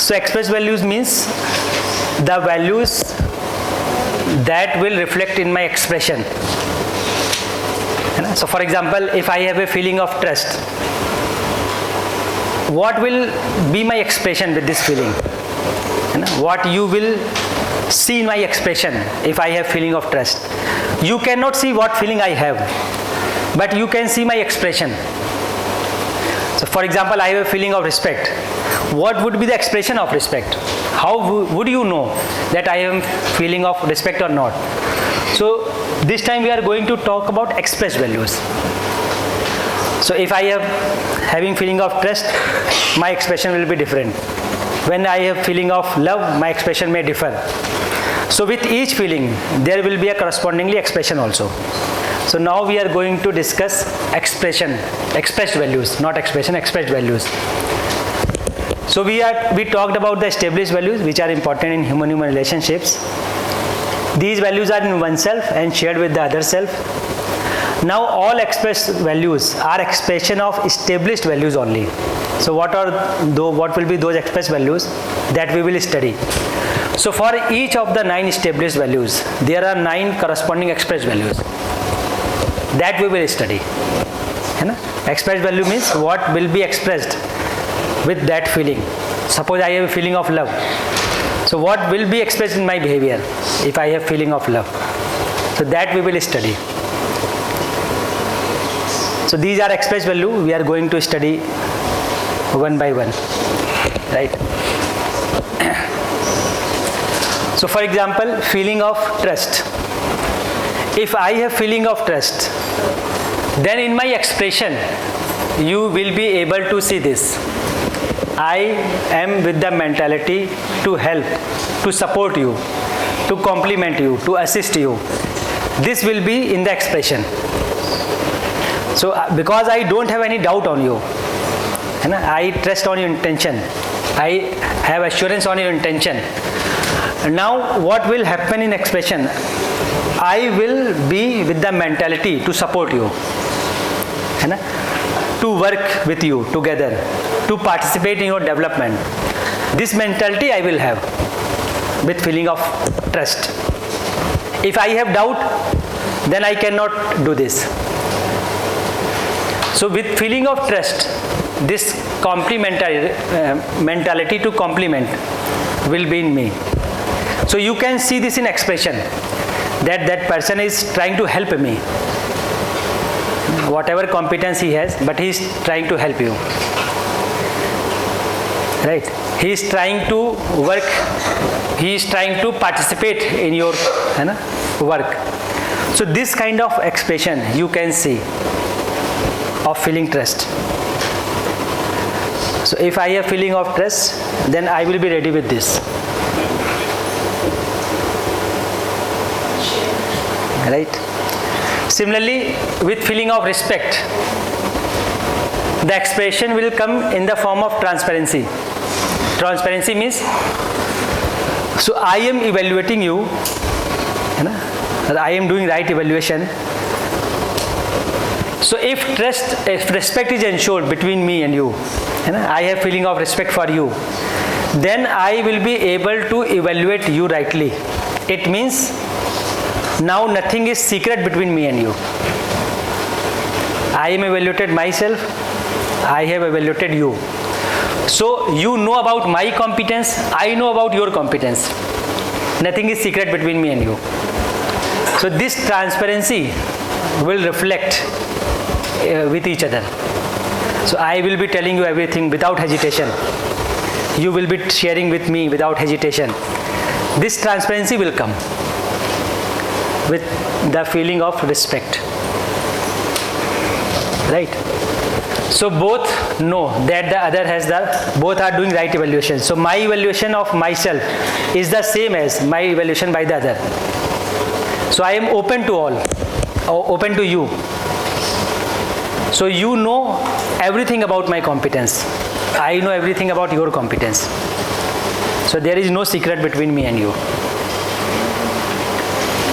So express values means the values that will reflect in my expression. So for example, if I have a feeling of trust, what will be my expression with this feeling? What you will see in my expression if I have feeling of trust? You cannot see what feeling I have, but you can see my expression. So for example, I have a feeling of respect. What would be the expression of respect? How would you know that I am feeling of respect or not? So this time we are going to talk about expressed values. So if I am having feeling of trust, my expression will be different. When I have feeling of love, my expression may differ. So with each feeling, there will be a correspondingly expression also. So now we are going to discuss expressed values, not expression, expressed values. So we talked about the established values which are important in human-human relationships. These values are in oneself and shared with the other self. Now all expressed values are expression of established values only. So what will be those expressed values that we will study? So for each of the 9 established values, there are 9 corresponding expressed values that we will study. Expressed value means what will be expressed with that feeling. Suppose I have a feeling of love. So what will be expressed in my behavior if I have feeling of love? So that we will study. So these are expressed value. We are going to study one by one, right? So for example, feeling of trust. If I have feeling of trust, then in my expression, you will be able to see this. I am with the mentality to help, to support you, to compliment you, to assist you. This will be in the expression. So because I don't have any doubt on you, I trust on your intention, I have assurance on your intention. Now what will happen in expression? I will be with the mentality to support you, to work with you together, to participate in your development. This mentality I will have with feeling of trust. If I have doubt, then I cannot do this. So with feeling of trust, this complementary mentality to complement will be in me. So you can see this in expression, that person is trying to help me. Whatever competence he has, but he is trying to help you. Right? He is trying to work, he is trying to participate in your work. So this kind of expression you can see of feeling trust. So if I have feeling of trust, then I will be ready with this. Right? Similarly, with feeling of respect, the expression will come in the form of transparency. Transparency means, so I am evaluating you, I am doing right evaluation. So if respect is ensured between me and you, I have feeling of respect for you, then I will be able to evaluate you rightly. It means now nothing is secret between me and you. I am evaluated myself, I have evaluated you. So you know about my competence, I know about your competence. Nothing is secret between me and you. So this transparency will reflect with each other. So I will be telling you everything without hesitation. You will be sharing with me without hesitation. This transparency will come with the feeling of respect. Right? So both know that the other has both are doing right evaluation. So my evaluation of myself is the same as my evaluation by the other. So I am open to all, open to you. So you know everything about my competence. I know everything about your competence. So there is no secret between me and you.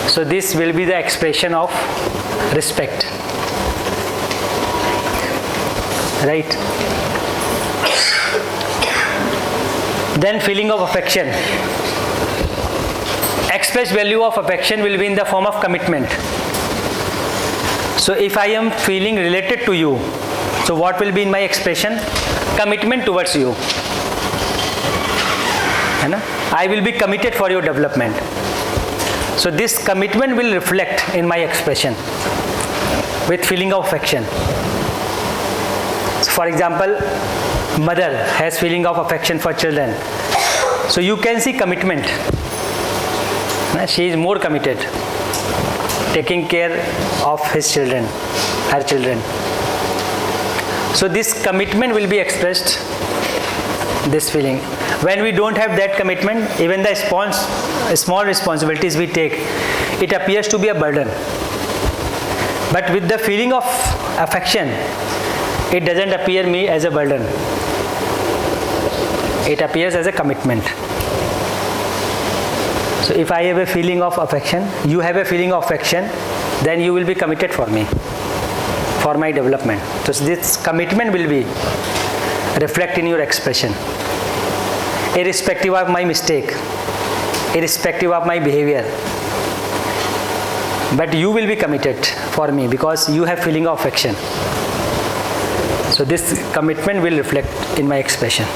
So this will be the expression of respect. Right? Then feeling of affection. Expressed value of affection will be in the form of commitment. So if I am feeling related to you, so what will be in my expression? Commitment towards you. I will be committed for your development. So this commitment will reflect in my expression with feeling of affection. So for example, mother has feeling of affection for children. So you can see commitment. She is more committed, taking care of his children, her children. So this commitment will be expressed, this feeling. When we don't have that commitment, even the small responsibilities we take, it appears to be a burden. But with the feeling of affection, it doesn't appear me as a burden. It appears as a commitment. So if I have a feeling of affection, you have a feeling of affection, then you will be committed for me, for my development. So this commitment will be reflect in your expression, irrespective of my mistake, irrespective of my behavior. But you will be committed for me because you have feeling of affection. So this commitment will reflect in my expression.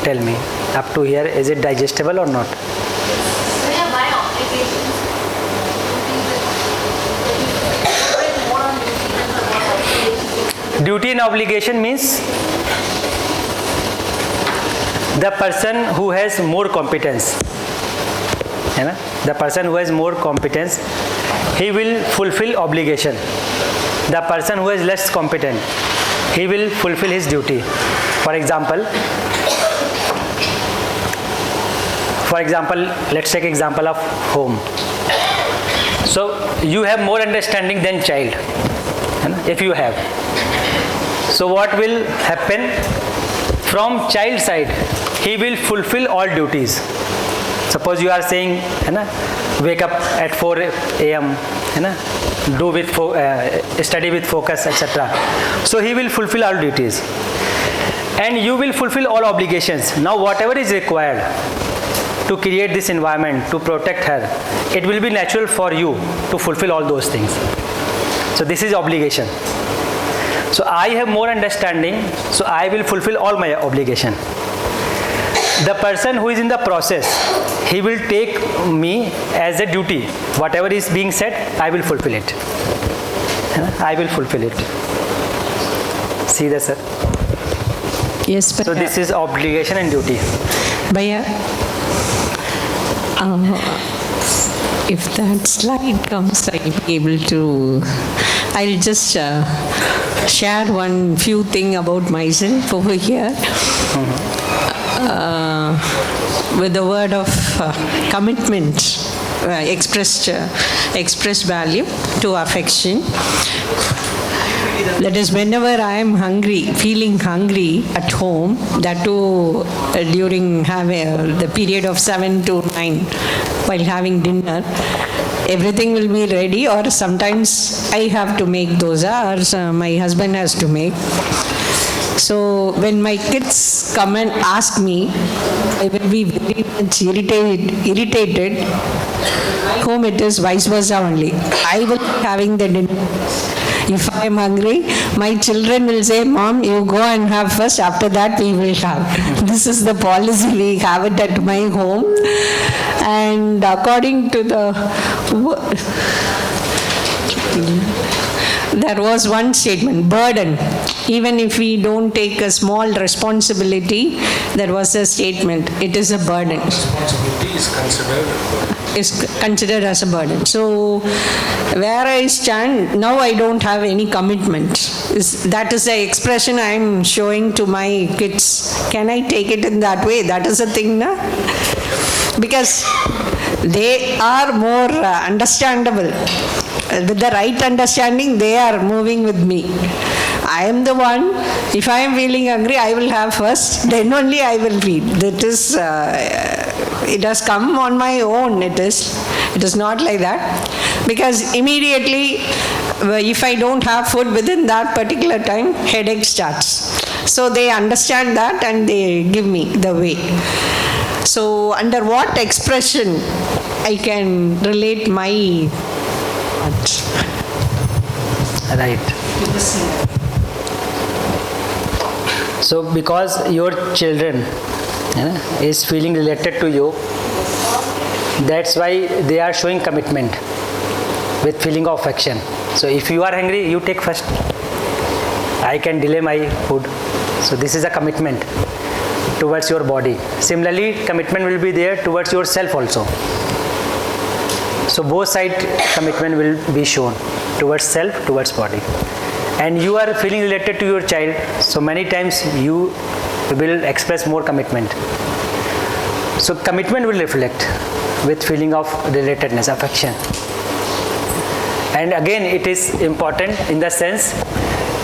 Tell me, up to here, is it digestible or not? Duty and obligation means the person who has more competence. The person who has more competence, he will fulfill obligation. The person who is less competent, he will fulfill his duty. For example, let's take example of home. So you have more understanding than child, if you have. So what will happen? From child side, he will fulfill all duties. Suppose you are saying, wake up at 4 a.m., study with focus, etc. So he will fulfill all duties. And you will fulfill all obligations. Now whatever is required to create this environment, to protect her, it will be natural for you to fulfill all those things. So this is obligation. So I have more understanding, so I will fulfill all my obligation. The person who is in the process, he will take me as a duty. Whatever is being said, I will fulfill it. I will fulfill it. See that, sir? Yes, but so this is obligation and duty. Bhaiya, if that slide comes, I'll be able to. I'll just share one few thing about myself over here. With the word of commitment, expressed value to affection. That is, whenever I am hungry, feeling hungry at home, that too during the period of 7 to 9, while having dinner, everything will be ready, or sometimes I have to make dosa, or my husband has to make. So when my kids come and ask me, I will be very much irritated. Home it is vice versa only. I will be having the dinner. If I am hungry, my children will say, Mom, you go and have first, after that we will have. This is the policy, we have it at my home. And according to there was one statement, burden. Even if we don't take a small responsibility, there was a statement, it is a burden. Responsibility is considered a burden. Is considered as a burden. So where I stand, now I don't have any commitment. That is the expression I am showing to my kids. Can I take it in that way? That is the thing, na? Because they are more understandable. With the right understanding, they are moving with me. I am the one, if I am feeling hungry, I will have first, then only I will feed. That is, it has come on my own, it is not like that. Because immediately, if I don't have food within that particular time, headache starts. So they understand that and they give me the way. So under what expression I can relate my art? Right. So because your children is feeling related to you, that's why they are showing commitment with feeling of affection. So if you are hungry, you take first. I can delay my food. So this is a commitment towards your body. Similarly, commitment will be there towards yourself also. So both side commitment will be shown towards self, towards body. And you are feeling related to your child, so many times you will express more commitment. So commitment will reflect with feeling of relatedness, affection. And again, it is important in the sense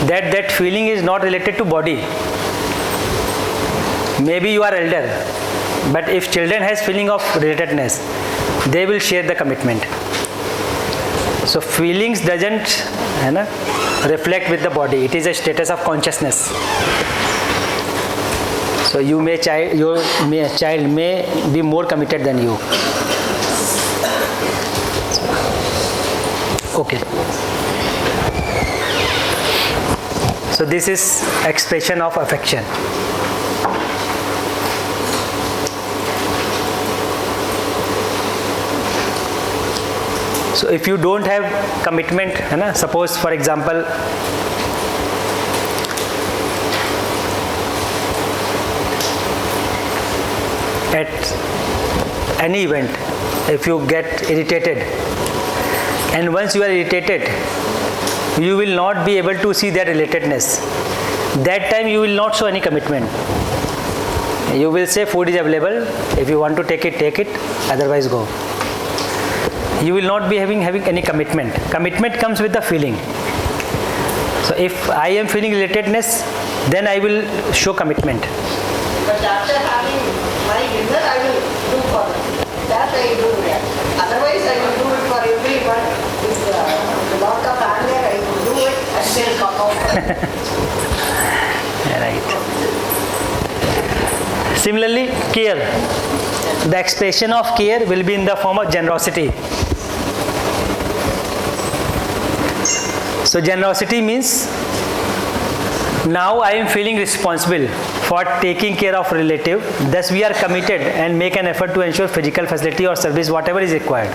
that that feeling is not related to body. Maybe you are elder, but if children has feeling of relatedness, they will share the commitment. So feelings doesn't reflect with the body. It is a status of consciousness. So your child may be more committed than you. Okay. So this is expression of affection. So if you don't have commitment, suppose for example, at any event, if you get irritated, and once you are irritated, you will not be able to see their relatedness. That time you will not show any commitment. You will say food is available, if you want to take it, otherwise go. You will not be having any commitment. Commitment comes with the feeling. So if I am feeling relatedness, then I will show commitment. But after having my dinner, I will do for them. That I do that. Otherwise, I will do it for everyone. With a lot of anger, I will do it and still come out. Right. Similarly, care. The expression of care will be in the form of generosity. So generosity means now I am feeling responsible for taking care of relative, thus we are committed and make an effort to ensure physical facility or service whatever is required.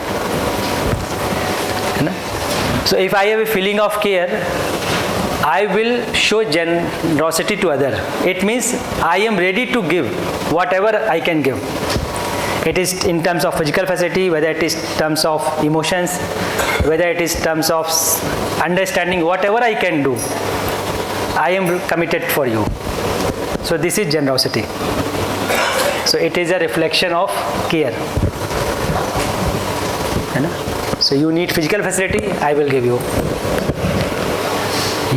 So if I have a feeling of care, I will show generosity to other. It means I am ready to give whatever I can give. It is in terms of physical facility, whether it is terms of emotions, whether it is terms of understanding, whatever I can do, I am committed for you. So this is generosity. So it is a reflection of care. So you need physical facility, I will give you.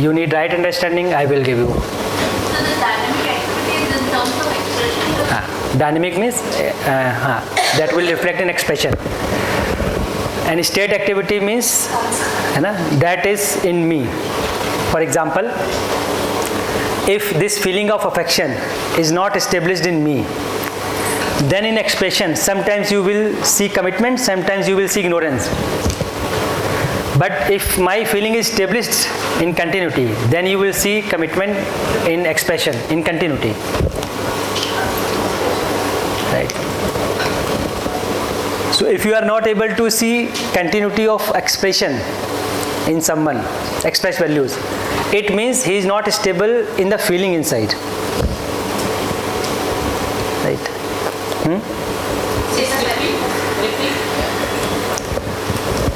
You need right understanding, I will give you. So the dynamic activity is in terms of expression? Dynamic means that will reflect in expression. And state activity means that is in me. For example, if this feeling of affection is not established in me, then in expression sometimes you will see commitment, sometimes you will see ignorance. But if my feeling is established in continuity, then you will see commitment in expression, in continuity. Right. So if you are not able to see continuity of expression in someone, express values, it means he is not stable in the feeling inside. Right.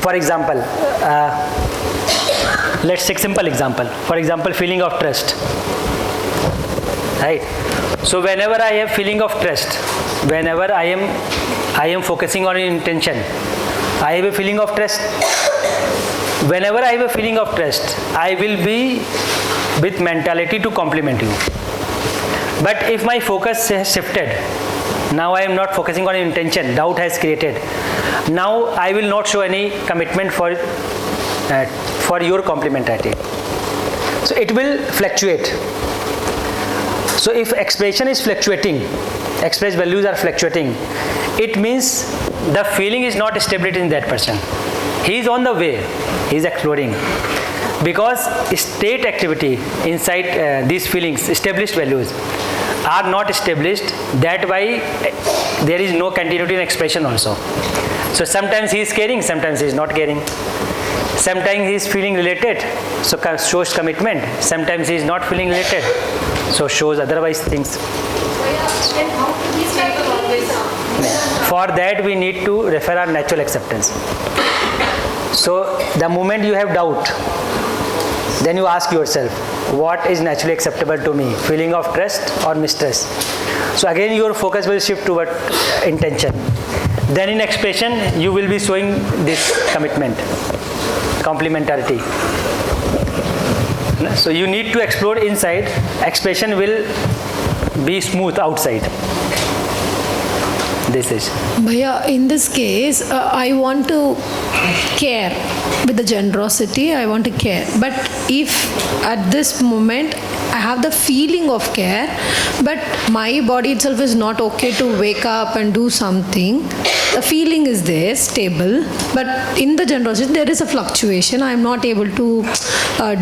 For example, let's take simple example. For example, feeling of trust. Right. So whenever I have feeling of trust, whenever I am focusing on intention, I have a feeling of trust. Whenever I have a feeling of trust, I will be with mentality to compliment you. But if my focus has shifted Now I am not focusing on intention. Doubt has created. Now I will not show any commitment for your complementarity. So it will fluctuate. So if expression is fluctuating, expressed values are fluctuating, it means the feeling is not established in that person. He is on the way, he is exploring. Because state activity inside these feelings, established values, are not established, that why there is no continuity in expression also. So sometimes he is caring, sometimes he is not caring. Sometimes he is feeling related, so shows commitment. Sometimes he is not feeling related, so shows otherwise things. For that we need to refer our natural acceptance. So the moment you have doubt, then you ask yourself, what is naturally acceptable to me? Feeling of trust or mistrust? So again your focus will shift toward intention. Then in expression you will be showing this commitment, complementarity. So you need to explore inside, expression will be smooth outside. This is. Bhaiya, in this case, I want to care with the generosity, I want to care. But if at this moment I have the feeling of care, but my body itself is not okay to wake up and do something, the feeling is there, stable, but in the generosity there is a fluctuation. I am not able to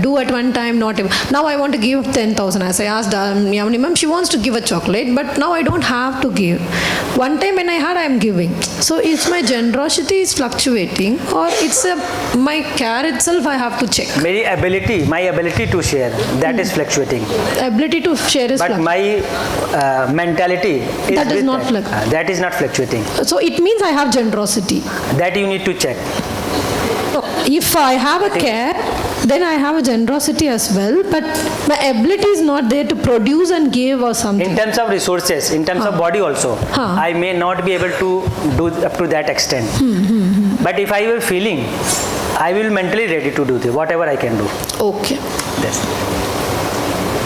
do at one time, not able. Now I want to give 10,000. As I asked Yamini ma'am, she wants to give a chocolate, but now I don't have to give. One time when I had, I am giving. So is my generosity is fluctuating, or it's my care itself I have to check? My ability to share, that is fluctuating. Ability to share is but my mentality is that is not fluctuating. That is not fluctuating. So it means I have generosity. That you need to check. If I have a care, then I have a generosity as well, but my ability is not there to produce and give or something. In terms of resources, in terms of body also, I may not be able to do up to that extent. But if I have a feeling, I will mentally ready to do this, whatever I can do. Okay. Yes.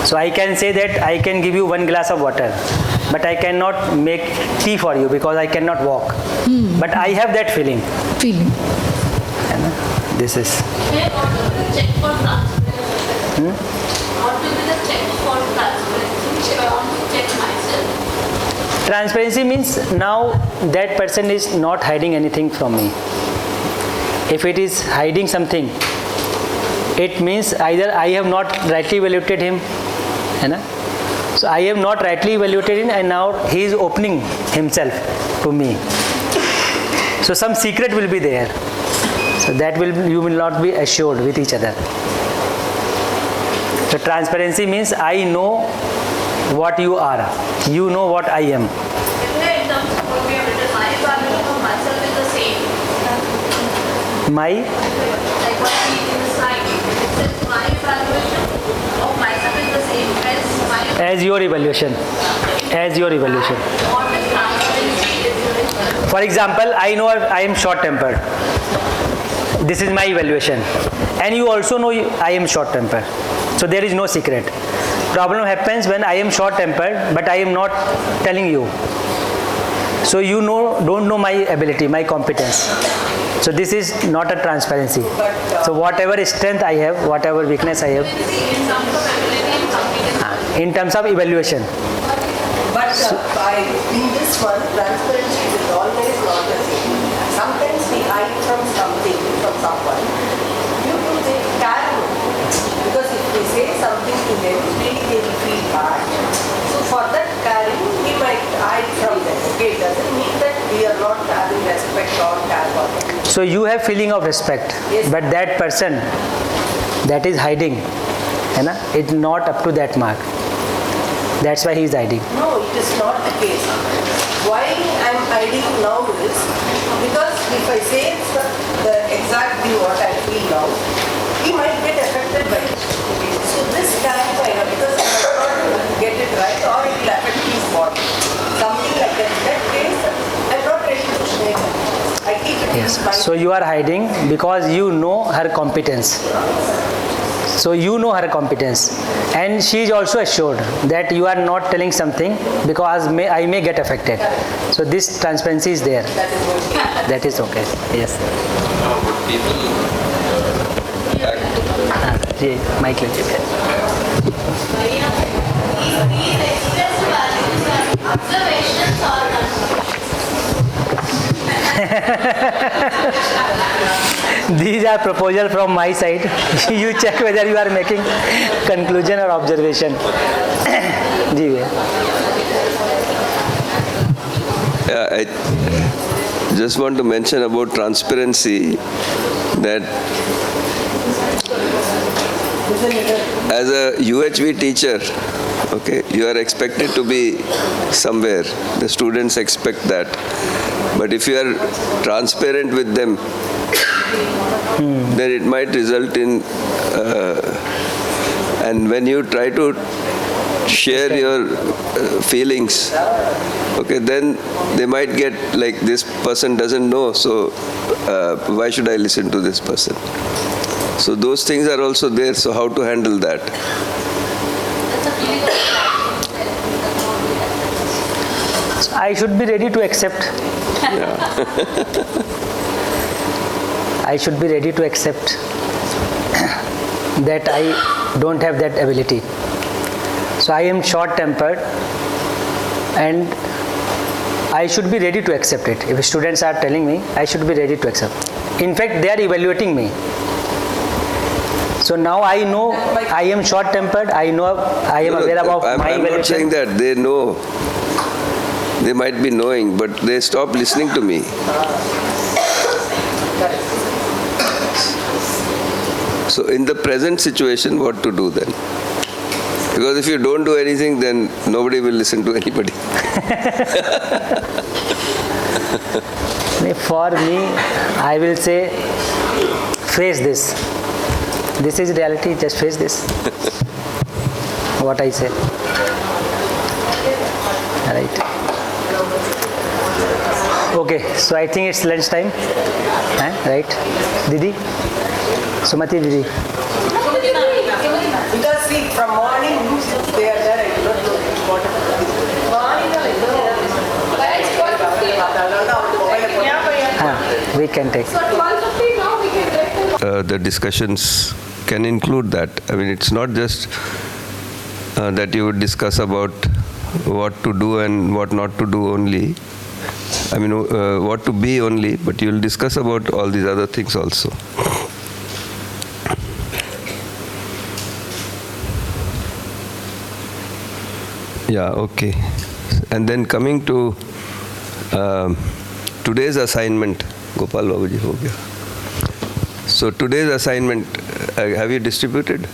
So I can say that I can give you 1 glass of water, but I cannot make tea for you because I cannot walk. But I have that feeling. This is. What will be the check for transparency? What will be the check for transparency? If I want to check myself. Transparency means now that person is not hiding anything from me. If it is hiding something, it means either I have not rightly evaluated him, so I have not rightly evaluated him, and now he is opening himself to me. So some secret will be there. So that you will not be assured with each other. So transparency means I know what you are, you know what I am. In terms of what we have written, my evaluation of myself is the same. Like what we in the slide, it says my evaluation of myself is the same as your evaluation. As your evaluation. What is transparency is your evaluation. For example, I know I am short-tempered. This is my evaluation. And you also know I am short-tempered. So there is no secret. Problem happens when I am short-tempered, but I am not telling you. So you don't know my ability, my competence. So this is not a transparency. So whatever strength I have, whatever weakness I have. In terms of evaluation. But in this one, transparency is always not the same. Sometimes we hide from something, from someone, due to the care. Because if we say something to them, maybe they will feel bad. So for that caring, we might hide from them. Okay, it doesn't mean that we are not having respect or care for them. So you have feeling of respect, yes, but that person that is hiding, is not up to that mark. That's why he is hiding. No, it is not the case. Why I am hiding now is because if I say the exactly what I feel now, he might get affected by it. So this clarify because I might not get it right or it will affect his body. Something like that. In that case, I am not ready to share. I keep it in Yes. mind. So you are hiding because you know her competence. So you know her competence, and she is also assured that you are not telling something because I may get affected. So this transparency is there. That is okay. Yes. Michael. These expressed values are observations or These are proposal from my side. You check whether you are making conclusion or observation. जी भैया. I just want to mention about transparency that as a UHV teacher, okay, you are expected to be somewhere. The students expect that. But if you are transparent with them, then it might result in, and when you try to share your feelings, okay, then they might get like, this person doesn't know, so why should I listen to this person? So those things are also there, so how to handle that? I should be ready to accept. I should be ready to accept that I don't have that ability. So I am short-tempered, and I should be ready to accept it. If students are telling me, I should be ready to accept. In fact, they are evaluating me. So now I know I am short-tempered. I know I am aware about my evaluation. I'm not saying that. They know. They might be knowing, but they stop listening to me. So in the present situation, what to do then? Because if you don't do anything, then nobody will listen to anybody. For me, I will say, face this. This is reality, just face this. What I say. Right. Okay, so I think it's lunch time. Right? Didi? Sumati Didi. Because see, from morning, they are there, I do not know what We can take. So 12:50 now we can take The discussions can include that. I mean, it's not just that you would discuss about what to do and what not to do only. I mean, what to be only, but you'll discuss about all these other things also. Yeah, okay. And then coming to today's assignment, Gopal Babuji ho gaya. So today's assignment, have you distributed?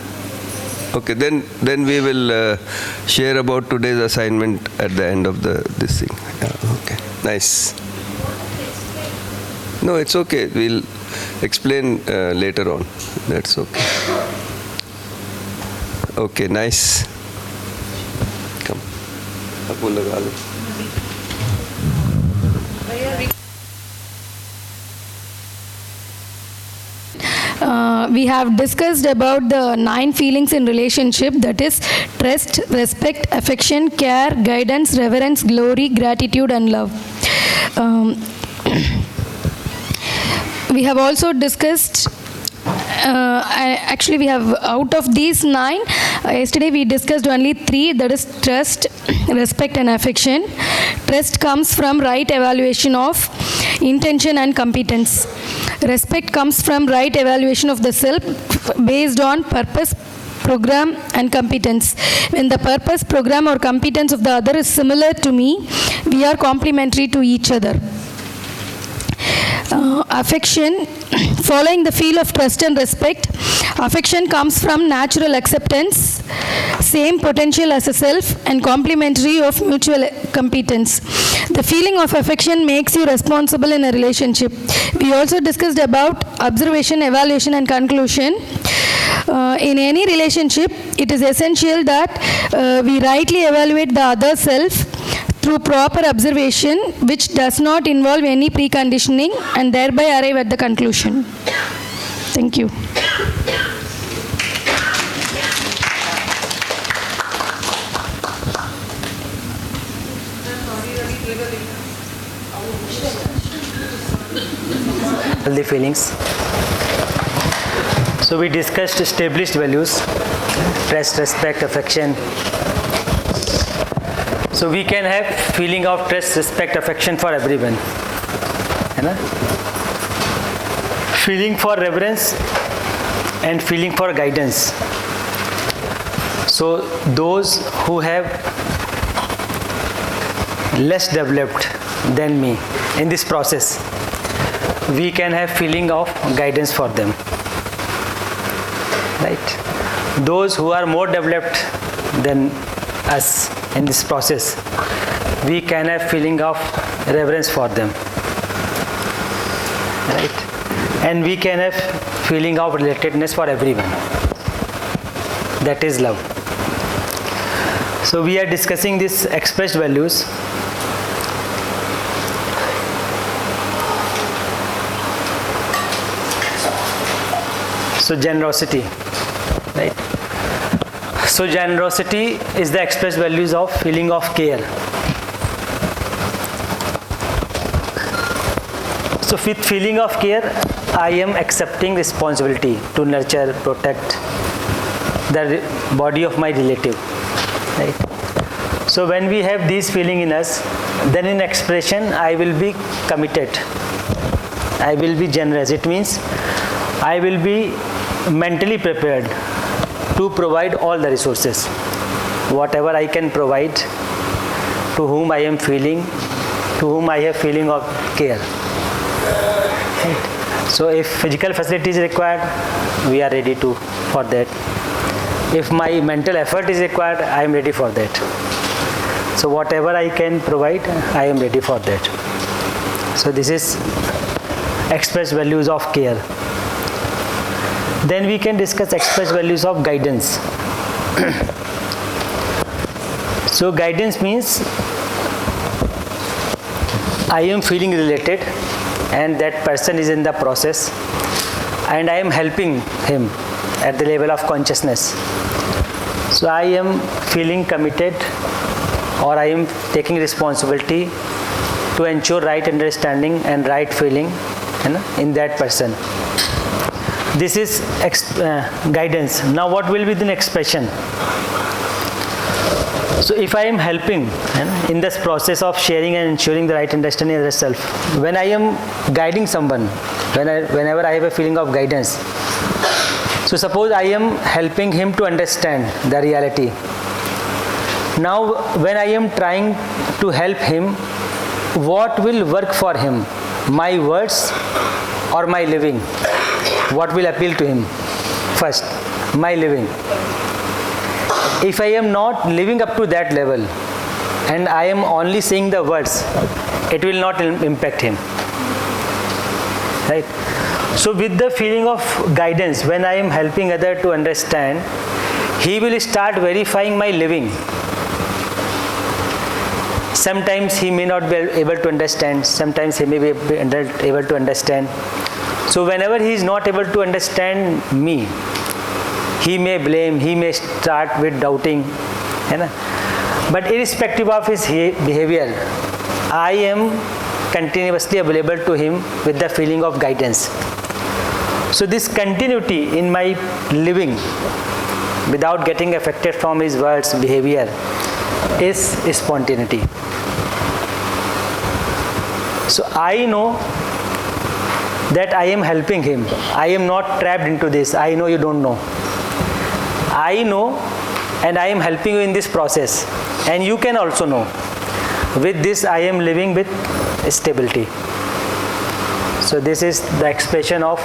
Okay, then we will share about today's assignment at the end of this thing. Yeah, okay, nice. No, it's okay. We'll explain later on. That's okay. Okay, nice. Come. Apu laga lo. We have discussed about the 9 feelings in relationship, that is trust, respect, affection, care, guidance, reverence, glory, gratitude and love. We have also discussed, actually we have, out of these 9, yesterday we discussed only 3, that is trust, respect and affection. Trust comes from right evaluation of intention and competence. Respect comes from right evaluation of the self based on purpose, program and competence. When the purpose, program or competence of the other is similar to me, we are complementary to each other. Affection, following the feel of trust and respect. Affection comes from natural acceptance, same potential as a self and complementary of mutual competence. The feeling of affection makes you responsible in a relationship. We also discussed about observation, evaluation and conclusion. In any relationship, it is essential that we rightly evaluate the other self through proper observation, which does not involve any preconditioning, and thereby arrive at the conclusion. Thank you. Healthy feelings. So we discussed established values, trust, respect, affection. So we can have feeling of trust, respect, affection for everyone. है ना? Feeling for reverence and feeling for guidance. So those who have less developed than me in this process, we can have feeling of guidance for them. Right? Those who are more developed than us in this process, we can have feeling of reverence for them. Right? And we can have feeling of relatedness for everyone. That is love. So we are discussing these expressed values. So generosity, right? So generosity is the expressed values of feeling of care. So with feeling of care, I am accepting responsibility to nurture, protect the body of my relative, right? So when we have this feeling in us, then in expression, I will be committed. I will be generous. It means I will be mentally prepared to provide all the resources, whatever I can provide, to whom I am feeling, to whom I have feeling of care. Right. So if physical facility is required, we are ready for that. If my mental effort is required, I am ready for that. So whatever I can provide, I am ready for that. So this is express values of care. Then we can discuss express values of guidance. So guidance means I am feeling related and that person is in the process and I am helping him at the level of consciousness. So I am feeling committed or I am taking responsibility to ensure right understanding and right feeling in that person. This is guidance. Now what will be the expression? So if I am helping in this process of sharing and ensuring the right understanding of the self, when I am guiding someone, whenever I have a feeling of guidance, so suppose I am helping him to understand the reality. Now when I am trying to help him, what will work for him? My words or my living? What will appeal to him? First, my living. If I am not living up to that level and I am only saying the words, it will not impact him. Right? So with the feeling of guidance, when I am helping other to understand, he will start verifying my living. Sometimes he may not be able to understand, sometimes he may be able to understand. So whenever he is not able to understand me, he may blame, he may start with doubting. But irrespective of his behavior, I am continuously available to him with the feeling of guidance. So this continuity in my living, without getting affected from his words, behavior, is spontaneity. So I know that I am helping him. I am not trapped into this. I know you don't know. I know and I am helping you in this process. And you can also know. With this I am living with stability. So this is the expression of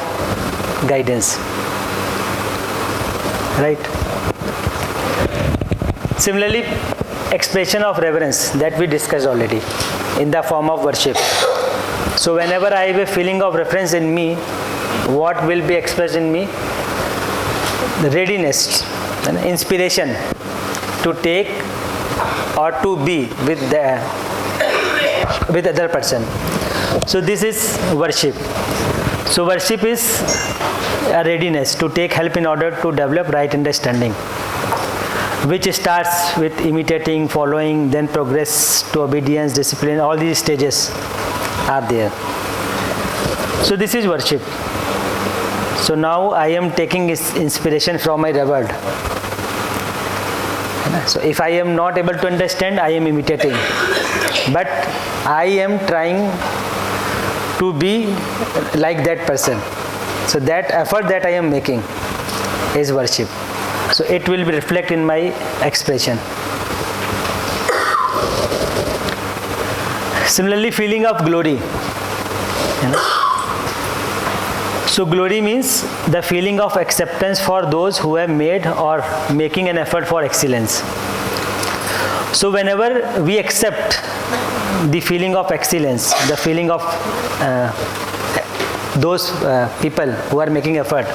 guidance. Right? Similarly, expression of reverence that we discussed already in the form of worship. So whenever I have a feeling of reference in me, what will be expressed in me? The readiness, inspiration to take or to be with other person. So this is worship. So worship is a readiness to take help in order to develop right understanding. which starts with imitating, following, then progress to obedience, discipline. All these stages are there. So this is worship. So now I am taking inspiration from my revered. So if I am not able to understand, I am imitating. But I am trying to be like that person. So that effort that I am making is worship. So it will be reflect in my expression. Similarly, feeling of glory. So glory means the feeling of acceptance for those who have made or making an effort for excellence. So whenever we accept the feeling of excellence, the feeling of those people who are making effort,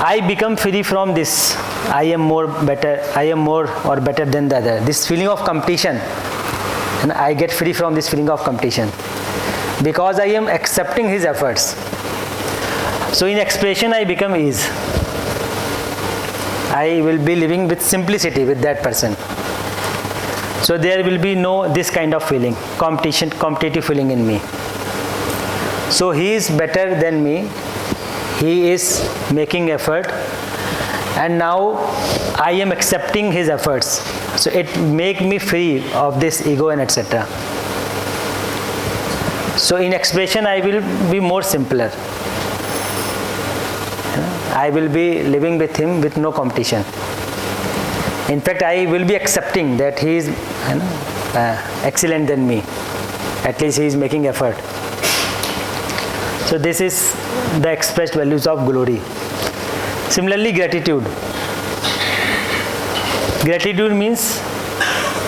I become free from this. I am more better. I am more or better than the other. This feeling of competition, and I get free from this feeling of competition because I am accepting his efforts. So in expression, I become ease. I will be living with simplicity with that person. So there will be no this kind of feeling, competitive feeling in me. So he is better than me. He is making effort, and now I am accepting his efforts. So it make me free of this ego and etc. So in expression, I will be more simpler. I will be living with him with no competition. In fact, I will be accepting that he is excellent than me. At least he is making effort. So this is the expressed values of glory. Similarly, gratitude. Gratitude means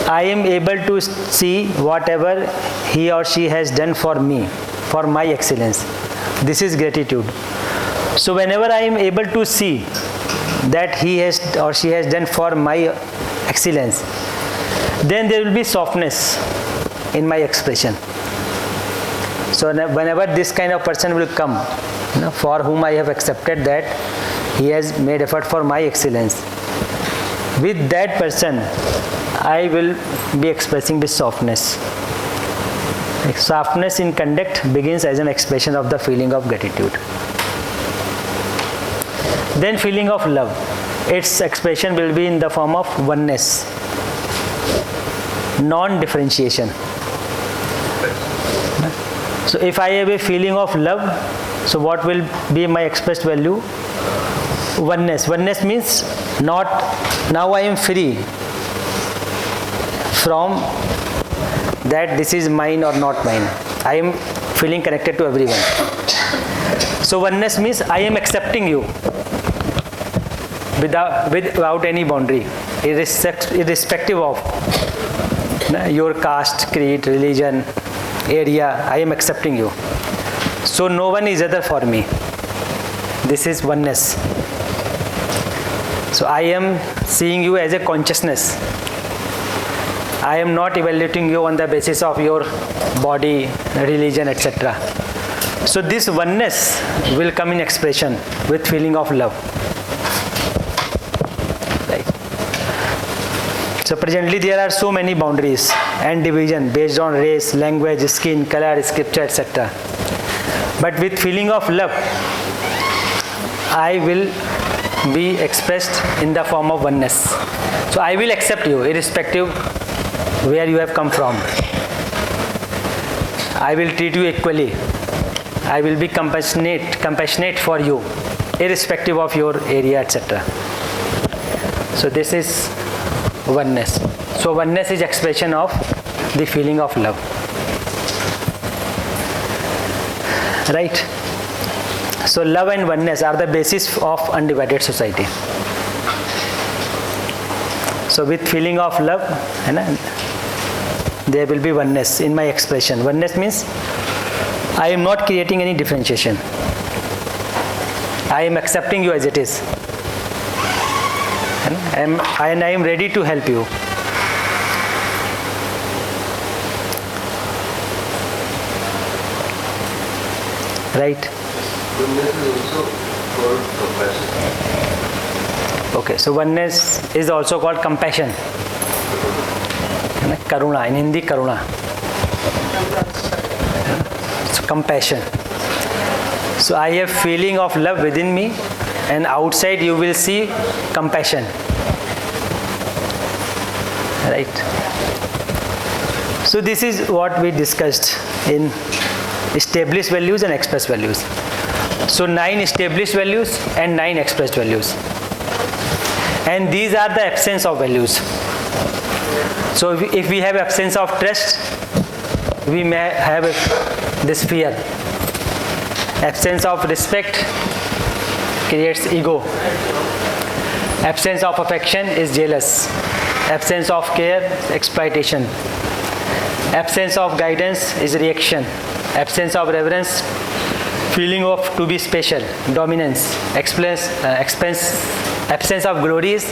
I am able to see whatever he or she has done for me, for my excellence. This is gratitude. So whenever I am able to see that he has or she has done for my excellence, then there will be softness in my expression. So whenever this kind of person will come, for whom I have accepted that he has made effort for my excellence, with that person I will be expressing this softness. Softness in conduct begins as an expression of the feeling of gratitude. Then feeling of love. Its expression will be in the form of oneness, non-differentiation. So if I have a feeling of love, so what will be my expressed value? Oneness. Oneness means not, now I am free from that this is mine or not mine. I am feeling connected to everyone. So oneness means I am accepting you without any boundary, irrespective of your caste, creed, religion, area. I am accepting you. So no one is other for me. This is oneness. So I am seeing you as a consciousness. I am not evaluating you on the basis of your body, religion, etc. So this oneness will come in expression with feeling of love. Right. So presently there are so many boundaries and division based on race, language, skin, color, scripture, etc. But with feeling of love, I will be expressed in the form of oneness. So I will accept you irrespective where you have come from. I will treat you equally. I will be compassionate for you irrespective of your area, etc. So this is oneness. So oneness is expression of the feeling of love. Right? So love and oneness are the basis of undivided society. So with feeling of love, there will be oneness in my expression. Oneness means I am not creating any differentiation. I am accepting you as it is. And I am ready to help you. Right? Goodness is also called compassion. Okay, so oneness is also called compassion. Karuna, in Hindi, karuna. So compassion. So I have feeling of love within me, and outside you will see compassion. Right? So this is what we discussed in established values and expressed values. So 9 established values and 9 expressed values. And these are the absence of values. So if we have absence of trust, we may have this fear. Absence of respect creates ego. Absence of affection is jealous. Absence of care, exploitation. Absence of guidance is reaction. Absence of reverence, feeling of to be special, dominance. Absence of glory is